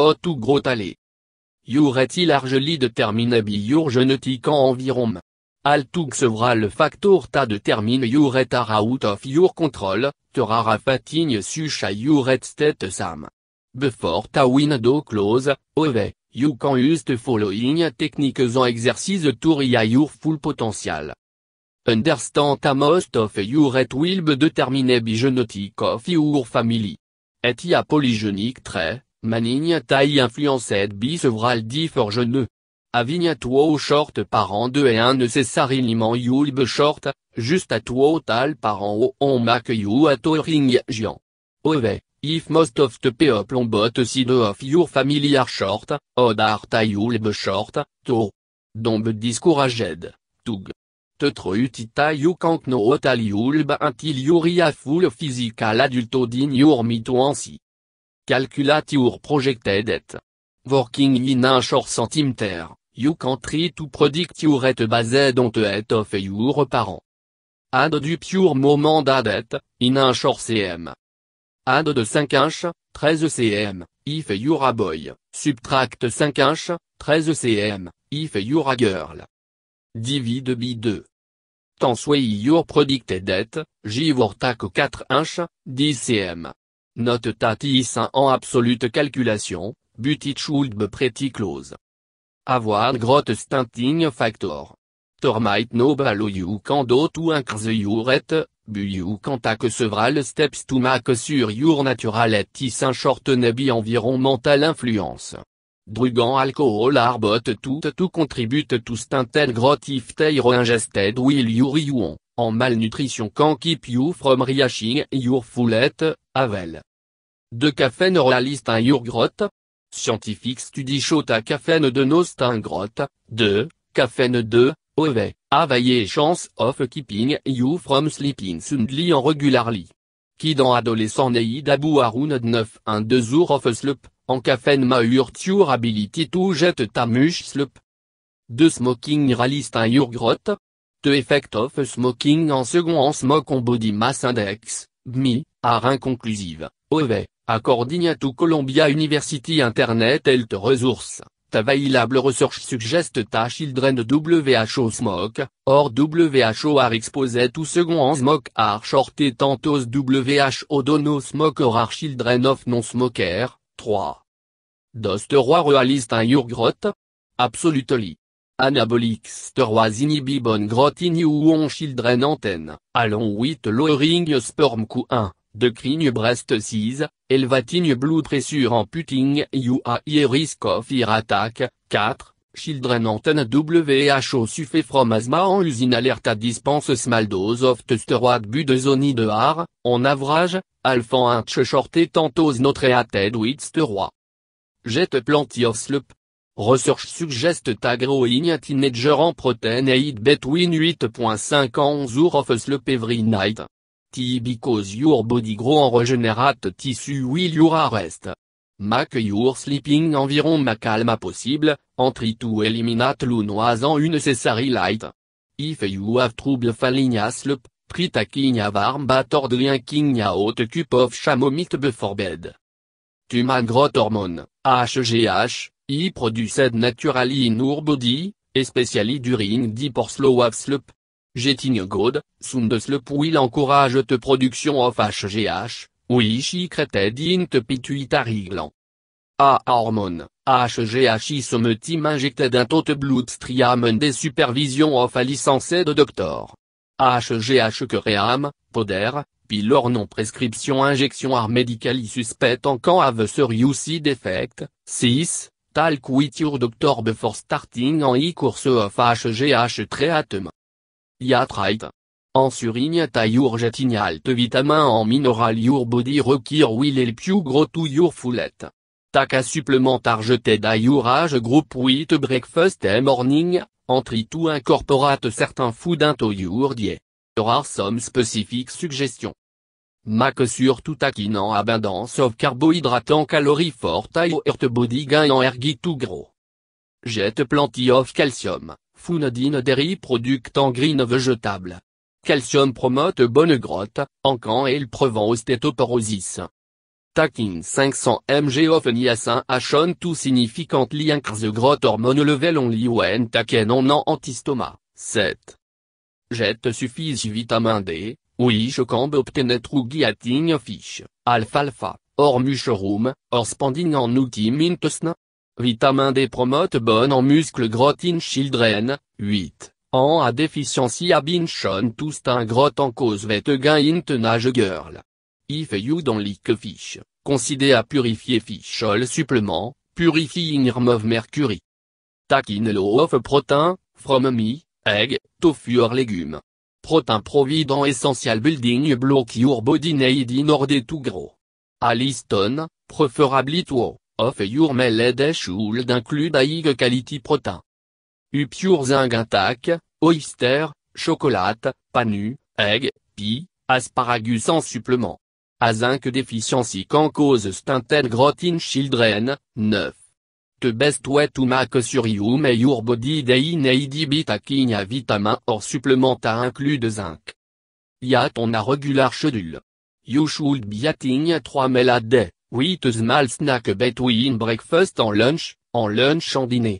O tout gros talé. Youret-il largely déterminé bi your genetique en environ. Al tout sevra le facteur ta détermine youret are out of your control, te rara fatigne sucha youret state sam. Before ta window close, ove, you can use the following techniques en exercice to ria your full potential. Understand ta most of youret will be determined by genetic of your family. Et ya polygenic trait, manigne taille influenced by several different. Avigne toi short par an 2 et 1 necessairement you'll be short, juste à toi tal par an on make you at ring giant. Ove, if most of the people on both side of your family are short, odd are you'll be short, to. Don't be discouraged, tug. Te truitita you can't know what you'll be until you're a full physical adult in your mitoancy. Calculate your projected debt. Working in a short centimeter. You can't try to predict your rate based on the rate of your parent. Add du pure moment d'adet, in un short cm. Add de 5 inch, 13 cm, if you're a boy, subtract 5 inch, 13 cm, if you're a girl. Divide by 2. Tant soit your predicted debt, give take 4 inch, 10 cm. Note that is en absolute calculation, but it should be pretty close. Avoir grot stunting factor. Termite no allow you can do to increase your rate, but you can take several steps to make sur your natural et is un short nebi environmental influence. Drugan alcohol are but to contribute to stunted growth if they are ingested will you en malnutrition can keep you from reaching your fullest, avel. De caffeine realiste un your growth. Scientific study show ta caffeine de nost un growth, 2, caffeine 2, ove, availler chance of keeping you from sleeping soundly en regularly. Qui dans adolescent need abu around 9-1-2 hours of sleep, en caffeine maure your ability to jet ta mush sleep. De smoking realiste un your growth. The effect of smoking en second en smoke on body mass index, BMI, are inconclusive, ove. According to Columbia University Internet Health Resource, available research suggest ta children WHO smoke, or WHO are exposed to second on smoke are shorted tantos WHO do no smoke or are children of non-smoker, 3. Does roi realist un your growth? Absolutely. Anabolic steroids inhibit bonne growth in you on children antenne, along with lowering sperm Q1. De crigne breast size, elevating blood pressure en putting you a high risk of ear attack, 4, children antenne WHO suffer from asthma en usine alerte dispense small dose of steroid budesonide are, on average, alpha inch shorted tantos not treated with steroid. Jet plenty of sleep. Research suggest ta growing teenager en protein eat between 8.5 and 11 hours of sleep every night. Because your body grow en regenerate tissue will your arrest. Make your sleeping environ calme possible, en try to eliminate le noise en unnecessary light. If you have trouble falling asleep, try taking a warm bath or drinking a hot cup of chamomile before bed. Human growth hormone, HGH, produced naturally in your body, especially during deep or slow of sleep. Getting good, sound sleep will encourage the production of HGH, which is secreted in the pituitary gland. A hormone, HGH is sometimes injected into the bloodstream under supervision of a licensed doctor. HGH cream, powder, pill or non-prescription injection are medically suspect and can have serious side effect. 6. Talk with your doctor before starting any course of HGH treatment. Ya right. En surigne ta your getting alt vitamin en mineral your body require will help you grow to your fullest. Taka supplémentaire jeted à your age group with breakfast and morning, en try to incorporate certain food into your diet. There are some specific suggestions. Make sur tout taquine en abondance of carbohydrates en calories for your body gain en ergi to grow. Jet plenty of calcium. Food in dairy product en green végétable. Calcium promote bonne growth, en quand il prevent ostéoporosis. Takin 500 mg of niacin achon tout significant liens the growth hormone level only when taken on antistoma, 7. Jet suffise vitamin D, which can be obtained through getting fish, alfalfa, or mushroom, or spending on nutty intestine. Vitamin D promote bone en muscle growth in children, 8. En a deficiency a been shown to stain growth en cause weight gain in teenage girl. If you don't like fish, consider a purifier fish oil supplement, purifying remove mercury. Takin low of protein, from meat, egg, tofu or legume. Protein provident essential building block your body need in order to grow. A liston, preferably two, of your meal should include high quality protein. Pure zinc intact, oyster, chocolat, panu, egg, pea, asparagus en supplément. A zinc deficiency can cause stunted growth in children, 9. The best way to make sure you may your body day need be taking a vitamin or supplement a include zinc. Yet on a regular schedule. You should be eating 3 meals a day, with a small snack between breakfast and lunch and dinner.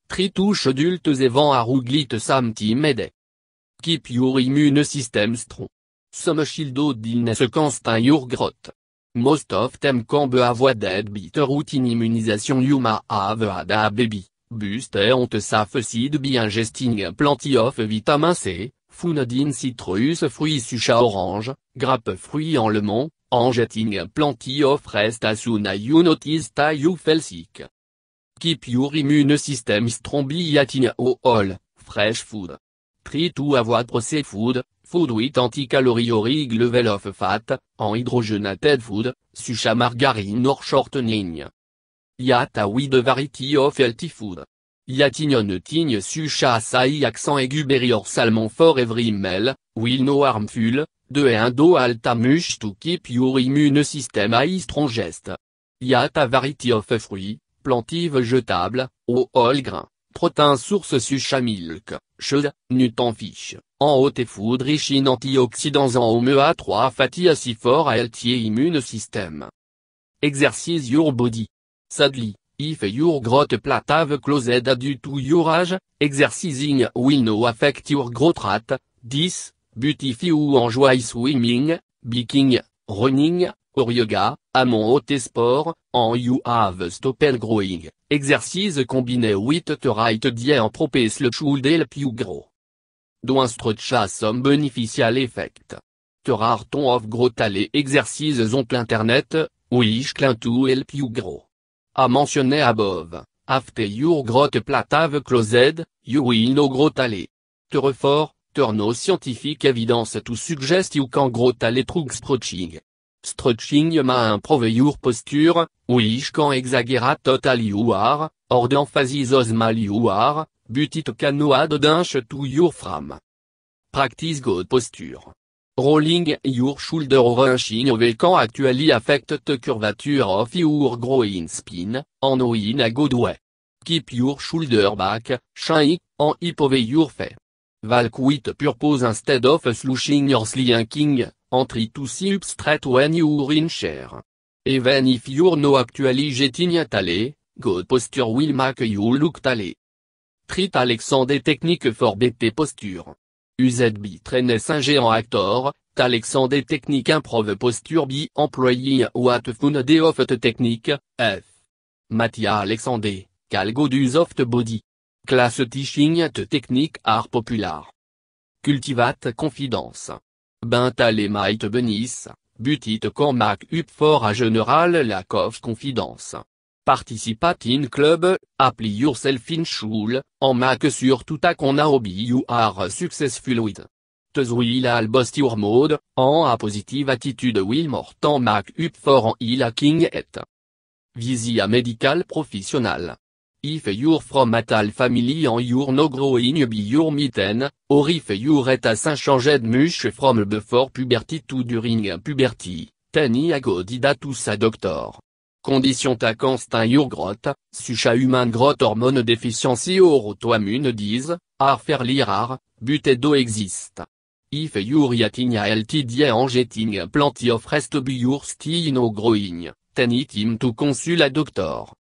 Try to schedule the event a regular sometime a day. Keep your immune system strong. Some childhood illness can stain your growth. Most of them can be avoided by the routine immunization you may have had a baby, booster on the safe side by ingesting plenty of vitamin C, found in citrus fruits such as orange, grape fruits en lemon, and getting plenty of rest as soon as you notice that you feel sick. Keep your immune system strong by eating whole, fresh food. Try to avoid processed food with anti-caloric level of fat, and hydrogenated food, such as margarine or shortening. Yet a wide variety of healthy food. Eating nothing such as high accent aigu berry or salmon for every meal, will no harmful, and do alta much to keep your immune system high strongest. Yet a variety of fruits, plenty vegetable, whole grain. Protein source such as milk, cheese, nut and fish, en haute food rich in antioxydants en omega-3 fatty acids for a healthy immune system. Exercise your body. Sadly, if your growth plate have closed due to your age, exercising will no affect your growth rate. 10. But if you enjoy swimming, biking, running, or yoga, among haute sport, and you have stopped growing, exercise combined with the right diet en propose should help you grow. Don't stretch has some beneficial effect. The rare ton of growth exercises on internet, which claim to help you grow. As mentioned above, after your growth plate have closed, you will no grow Therefore, there no scientific evidence to suggest you can grow through stretching. Stretching may improve your posture, which can exaggerate total you are, or the emphasis on small you are, but it can no add dash to your frame. Practice good posture. Rolling your shoulder or hunching over can actually affect the curvature of your groin spine, and no in a good way. Keep your shoulder back, shine, and hip over your face. Walk with purpose instead of slouching or slinking, and try to sit up straight when you're in chair. Even if you're no actually getting tall, good posture will make you look tall. Treat Alexander technique for better posture. Used by trainers and actor, Alexander technique improve posture by employing what found day of the technique, F. Matthias Alexander, cal good use of the body. Class teaching the technique are popular. Cultivate confidence. Tale might beneath, but it can make up for a general lack of confidence. Participate in club, apply yourself in school, and make sure to take on a hobby you are successful with. This will boost your mood, and a positive attitude will more than make up for an lacking it. Visit a medical professional. If you're from a tall family and you're no growing by your mitten, or if your has changed much from before puberty to during puberty, then a good idea to see a doctor. Condition ta constant your growth, such as human growth hormone deficiency or autoimmune disease, are fairly rare, but they do exist. If you're eating a healthy diet and getting plenty of rest by you're still no growing, tenitim tu consul a doctor.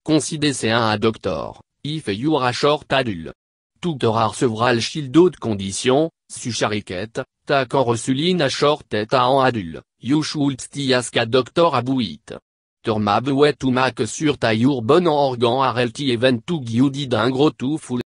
Considécé un à doctor, if you're a short adul. Tu t'auras recevra le shield de condition, suchariquette, ta quand resuline a short et a en adul, you should stiaska doctor abouit. Turmab ouais tu mac sur ta your bon en organ arelti event tu giudi d'un gros tout full.